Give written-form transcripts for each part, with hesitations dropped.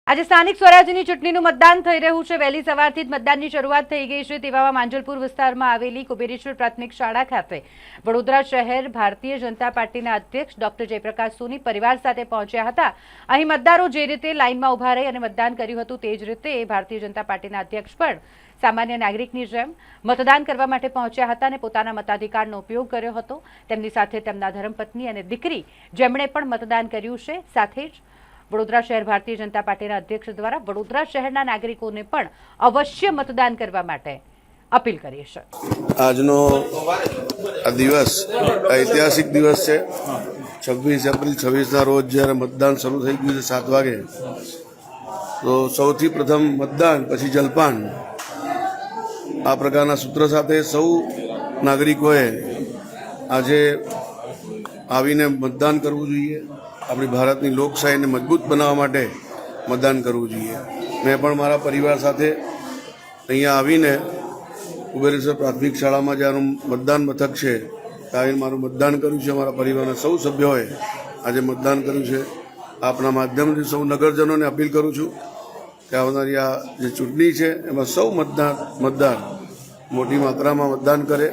આજે સ્થાનિક સ્વરાજ્યની ચૂંટણીનું મતદાન થઈ રહ્યું છે। વહેલી સવારથી જ મતદાનની શરૂઆત થઈ ગઈ છે। તેવામાં માંજલપુર વિસ્તારમાં આવેલી કુબેરેશ્વર પ્રાથમિક શાળા ખાતે વડોદરા શહેર ભારતીય જનતા પાર્ટીના અધ્યક્ષ ડોક્ટર જયપ્રકાશ સોની પરિવાર સાથે પહોંચ્યા હતા। અહીં મતદારો જે રીતે લાઇનમાં ઊભા રહી અને મતદાન કર્યું હતું તે જ રીતે ભારતીય જનતા પાર્ટીના અધ્યક્ષ પણ સામાન્ય નાગરિકની જેમ મતદાન કરવા માટે પહોંચ્યા હતા અને પોતાના મતાધિકારનો ઉપયોગ કર્યો હતો। તેમની સાથે તેમના ધર્મપત્ની અને દીકરી જેમણે પણ મતદાન કર્યું છે। સાથે જ વડોદરા શહેર ભારતીય જનતા પાર્ટીના અધ્યક્ષ દ્વારા વડોદરા શહેરના નાગરિકોને પણ અવશ્ય મતદાન કરવા માટે અપીલ કરી છે। આજનો આ દિવસ ઐતિહાસિક દિવસ છે। 26 એપ્રિલ 26ના રોજ જ્યારે મતદાન શરૂ થઈ ગયું છે 7 વાગે, તો સૌથી પ્રથમ મતદાન પછી જલપાન, આ પ્રકારના સૂત્ર સાથે સૌ નાગરિકોએ આજે આવીને મતદાન કરવું જોઈએ। આપણી ભારતની લોકશાહીને મજબૂત બનાવવા માટે મતદાન કરવું જોઈએ। મેં પણ મારા પરિવાર સાથે અહીંયા આવીને કુબેરેશ્વર પ્રાથમિક શાળામાં જ્યાંનું મતદાન મથક છે ત્યાં આવીને મારું મતદાન કર્યું છે। મારા પરિવારના સૌ સભ્યોએ આજે મતદાન કર્યું છે। આપના માધ્યમથી સૌ નગરજનોને અપીલ કરું છું કે આવનારી આ જે ચૂંટણી છે એમાં સૌ મતદાર મોટી માત્રામાં મતદાન કરે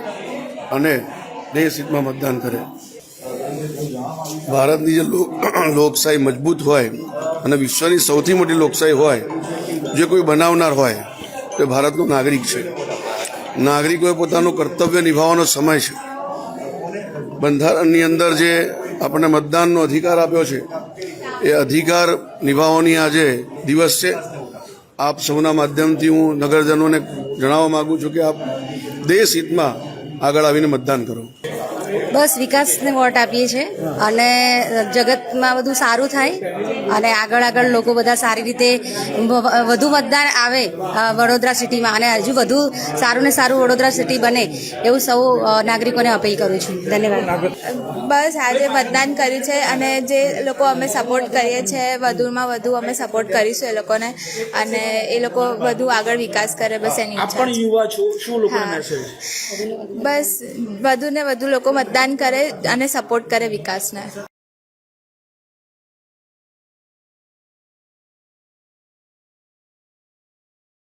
અને દેશ હિતમાં મતદાન કરે। ભારતની જે લોકશાહી મજબૂત હોય અને વિશ્વની સૌથી મોટી લોકશાહી હોય, જે કોઈ બનાવનાર હોય તે ભારતનો નાગરિક છે। નાગરિકોએ પોતાનું કર્તવ્ય નિભાવવાનો સમય છે। બંધારણની અંદર જે આપણને મતદાનનો અધિકાર આપ્યો છે એ અધિકાર નિભાવવાની આજે દિવસ છે। આપ સૌના માધ્યમથી હું નગરજનોને જણાવવા માગું છું કે આપ દેશ હિતમાં આગળ આવીને મતદાન કરો। બસ વિકાસને વોટ આપીએ છીએ અને જગતમાં બધું સારું થાય અને આગળ લોકો બધા સારી રીતે વધુ મતદાન આવે વડોદરા સિટીમાં અને હજુ વધુ સારું ને સારું વડોદરા સિટી બને એવું સૌ નાગરિકોને અપીલ કરું છું। ધન્યવાદ। બસ આજે મતદાન કર્યું છે અને જે લોકો અમે સપોર્ટ કરીએ છીએ વધુમાં વધુ અમે સપોર્ટ કરીશું એ લોકોને અને એ લોકો વધુ આગળ વિકાસ કરે, બસ એની ઈચ્છા છે। યુવા છો, શું લોકોને મેસેજ? બસ વધુ ને વધુ લોકો મતદાન કરે અને સપોર્ટ કરે વિકાસને।